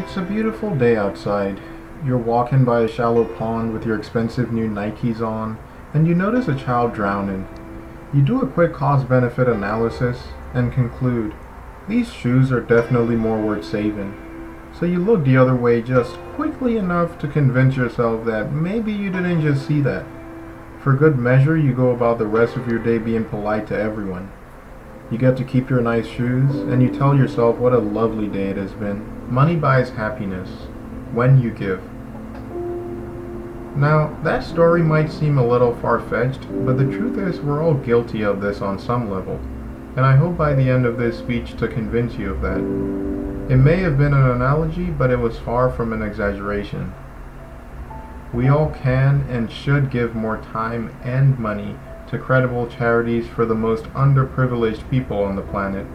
It's a beautiful day outside. You're walking by a shallow pond with your expensive new Nikes on, and you notice a child drowning. You do a quick cost benefit analysis and conclude, these shoes are definitely more worth saving. So you look the other way just quickly enough to convince yourself that maybe you didn't just see that. For good measure, you go about the rest of your day being polite to everyone. You get to keep your nice shoes, and you tell yourself what a lovely day it has been. Money buys happiness when you give. Now, that story might seem a little far-fetched, but the truth is we're all guilty of this on some level, and I hope by the end of this speech to convince you of that. It may have been an analogy, but it was far from an exaggeration. We all can and should give more time and money to credible charities for the most underprivileged people on the planet.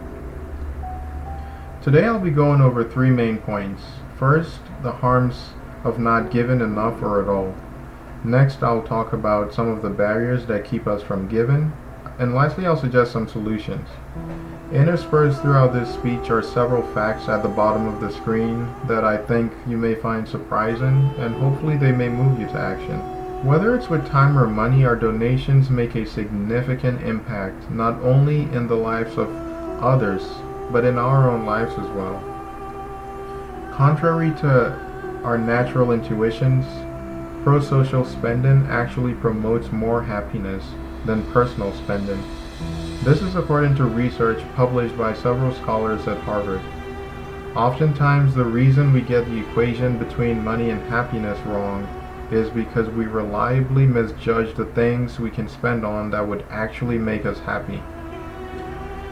Today I'll be going over three main points. First, the harms of not giving enough or at all. Next, I'll talk about some of the barriers that keep us from giving. And lastly, I'll suggest some solutions. Interspersed throughout this speech are several facts at the bottom of the screen that I think you may find surprising, and hopefully they may move you to action. Whether it's with time or money, our donations make a significant impact, not only in the lives of others, but in our own lives as well. Contrary to our natural intuitions, pro-social spending actually promotes more happiness than personal spending. This is according to research published by several scholars at Harvard. Oftentimes, the reason we get the equation between money and happiness wrong is because we reliably misjudge the things we can spend on that would actually make us happy.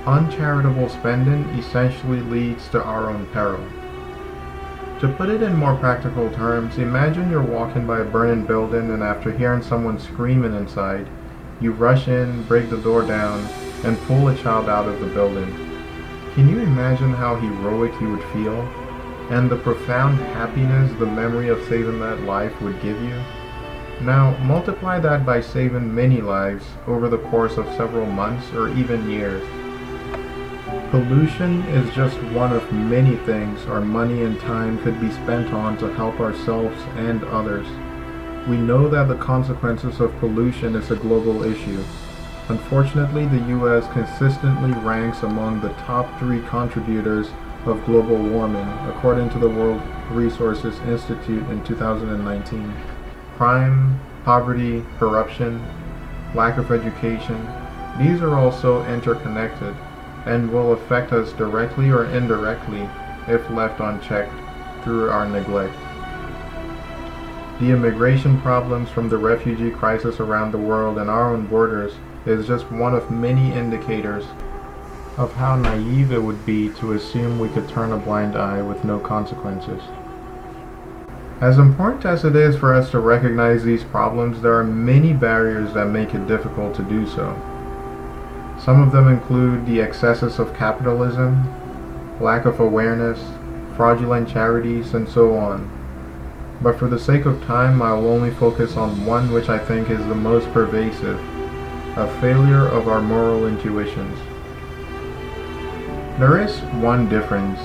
Uncharitable spending essentially leads to our own peril. To put it in more practical terms, imagine you're walking by a burning building and after hearing someone screaming inside, you rush in, break the door down, and pull a child out of the building. Can you imagine how heroic you would feel? And the profound happiness the memory of saving that life would give you? Now, multiply that by saving many lives over the course of several months or even years. Pollution is just one of many things our money and time could be spent on to help ourselves and others. We know that the consequences of pollution is a global issue. Unfortunately, the US consistently ranks among the top 3 contributors of global warming, according to the World Resources Institute in 2019. Crime, poverty, corruption, lack of education, these are also interconnected and will affect us directly or indirectly if left unchecked through our neglect. The immigration problems from the refugee crisis around the world and our own borders is just one of many indicators of how naive it would be to assume we could turn a blind eye with no consequences. As important as it is for us to recognize these problems, there are many barriers that make it difficult to do so. Some of them include the excesses of capitalism, lack of awareness, fraudulent charities, and so on. But for the sake of time, I will only focus on one which I think is the most pervasive, a failure of our moral intuitions. There is one difference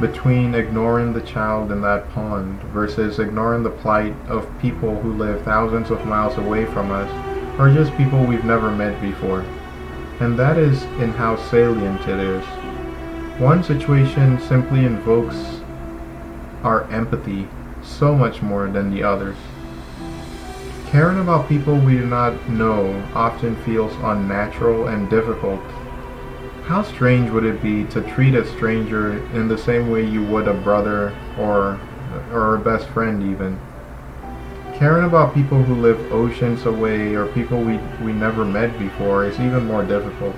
between ignoring the child in that pond versus ignoring the plight of people who live thousands of miles away from us, or just people we've never met before. And that is in how salient it is. One situation simply invokes our empathy so much more than the others. Caring about people we do not know often feels unnatural and difficult. How strange would it be to treat a stranger in the same way you would a brother or a best friend even? Caring about people who live oceans away or people we never met before is even more difficult.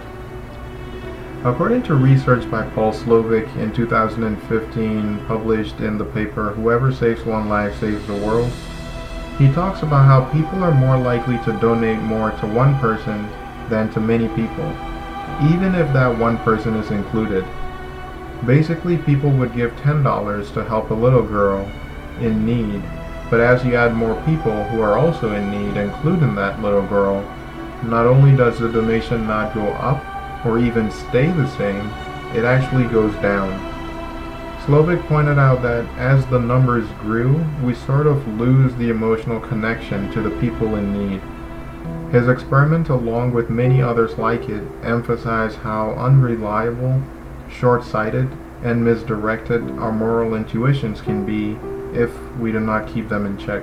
According to research by Paul Slovic in 2015, published in the paper Whoever Saves One Life Saves the World, he talks about how people are more likely to donate more to one person than to many people, even if that one person is included. Basically, people would give $10 to help a little girl in need, but as you add more people who are also in need, including that little girl, not only does the donation not go up or even stay the same, it actually goes down. Slovik pointed out that as the numbers grew, we sort of lose the emotional connection to the people in need. His experiment, along with many others like it, emphasized how unreliable, short-sighted, and misdirected our moral intuitions can be if we do not keep them in check.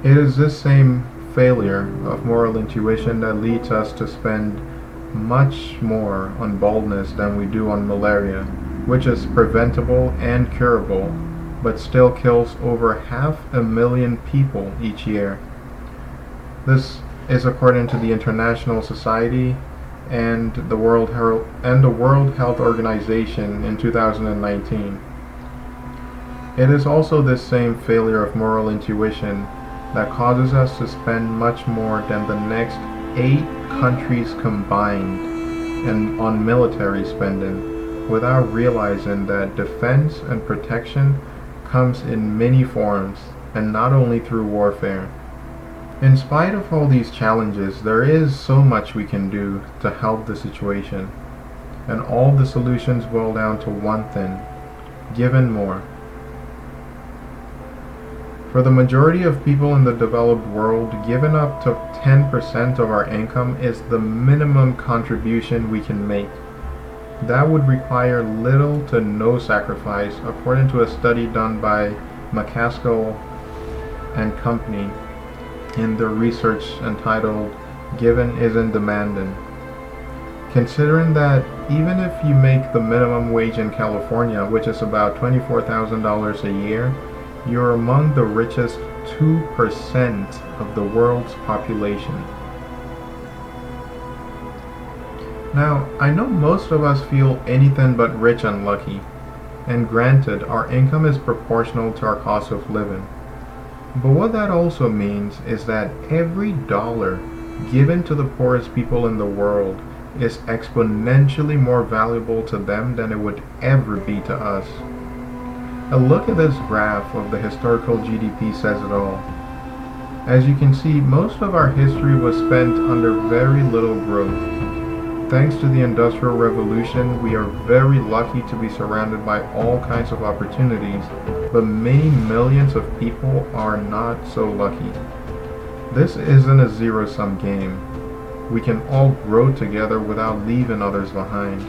It is this same failure of moral intuition that leads us to spend much more on baldness than we do on malaria, which is preventable and curable, but still kills over 500,000 people each year. This is according to the International Society and the World Health Organization in 2019. It is also this same failure of moral intuition that causes us to spend much more than the next 8 countries combined and on military spending, without realizing that defense and protection comes in many forms and not only through warfare. In spite of all these challenges, there is so much we can do to help the situation, and all the solutions boil down to one thing: giving more. For the majority of people in the developed world, giving up to 10% of our income is the minimum contribution we can make. That would require little to no sacrifice, according to a study done by McCaskill and Company in their research entitled "Giving Isn't Demanding." Considering that even if you make the minimum wage in California, which is about $24,000 a year, you're among the richest 2% of the world's population. Now, I know most of us feel anything but rich and lucky, and granted, our income is proportional to our cost of living. But what that also means is that every dollar given to the poorest people in the world is exponentially more valuable to them than it would ever be to us. A look at this graph of the historical GDP says it all. As you can see, most of our history was spent under very little growth. Thanks to the Industrial Revolution, we are very lucky to be surrounded by all kinds of opportunities, but many millions of people are not so lucky. This isn't a zero-sum game. We can all grow together without leaving others behind,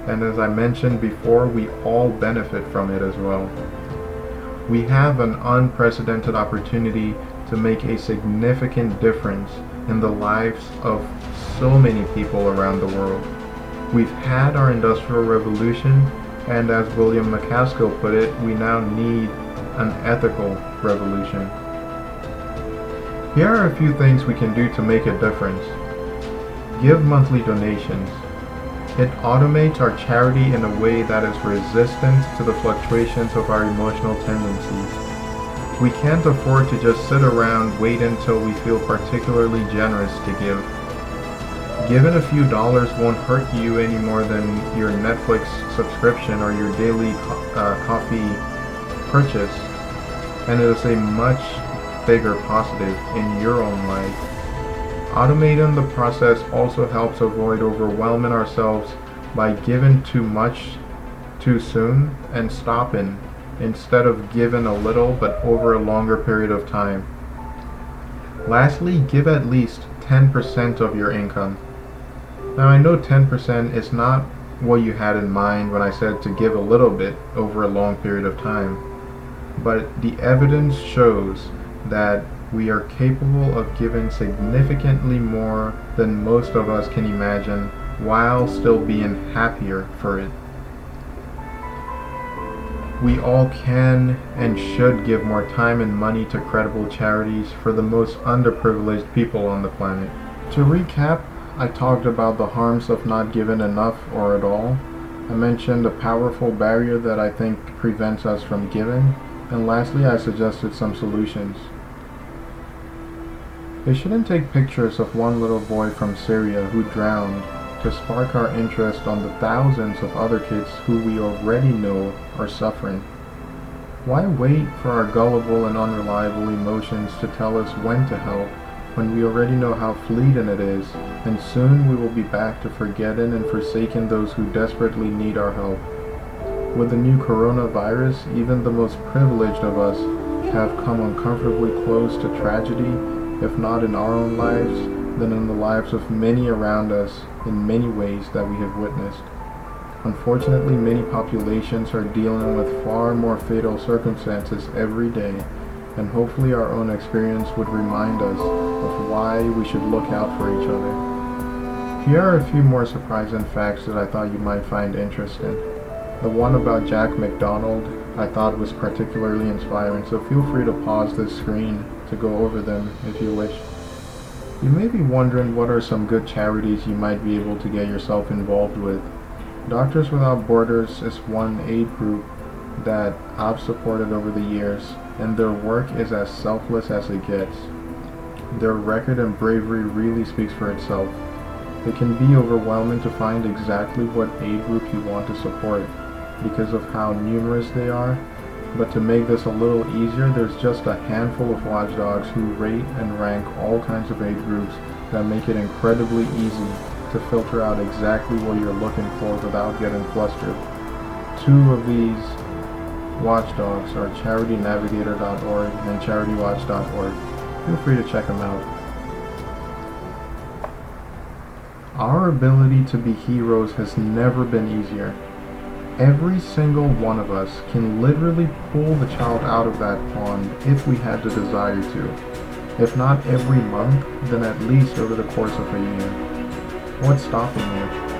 and as I mentioned before, we all benefit from it as well. We have an unprecedented opportunity to make a significant difference in the lives of so many people around the world. We've had our Industrial Revolution, and as William McCaskill put it, we now need an ethical revolution. Here are a few things we can do to make a difference. Give monthly donations. It automates our charity in a way that is resistant to the fluctuations of our emotional tendencies. We can't afford to just sit around waiting until we feel particularly generous to give. Giving a few dollars won't hurt you any more than your Netflix subscription or your daily coffee purchase, and it is a much bigger positive in your own life. Automating the process also helps avoid overwhelming ourselves by giving too much too soon and stopping, instead of giving a little but over a longer period of time. Lastly, give at least 10% of your income. Now I know 10% is not what you had in mind when I said to give a little bit over a long period of time, but the evidence shows that we are capable of giving significantly more than most of us can imagine while still being happier for it. We all can and should give more time and money to credible charities for the most underprivileged people on the planet. To recap, I talked about the harms of not giving enough or at all. I mentioned a powerful barrier that I think prevents us from giving. And lastly, I suggested some solutions. They shouldn't take pictures of one little boy from Syria who drowned to spark our interest on the thousands of other kids who we already know are suffering. Why wait for our gullible and unreliable emotions to tell us when to help, when we already know how fleeting it is, and soon we will be back to forgetting and forsaking those who desperately need our help? With the new coronavirus, even the most privileged of us have come uncomfortably close to tragedy, if not in our own lives, then in the lives of many around us in many ways that we have witnessed. Unfortunately, many populations are dealing with far more fatal circumstances every day, and hopefully our own experience would remind us of why we should look out for each other. Here are a few more surprising facts that I thought you might find interesting. The one about Jack McDonald I thought was particularly inspiring, so feel free to pause this screen to go over them if you wish. You may be wondering what are some good charities you might be able to get yourself involved with. Doctors Without Borders is one aid group that I've supported over the years, and their work is as selfless as it gets. Their record and bravery really speaks for itself. It can be overwhelming to find exactly what aid group you want to support because of how numerous they are, but to make this a little easier, there's just a handful of watchdogs who rate and rank all kinds of aid groups that make it incredibly easy to filter out exactly what you're looking for without getting flustered. Two of these watchdogs are charitynavigator.org and charitywatch.org. Feel free to check them out. Our ability to be heroes has never been easier. Every single one of us can literally pull the child out of that pond if we had the desire to. If not every month, then at least over the course of a year. What's stopping you?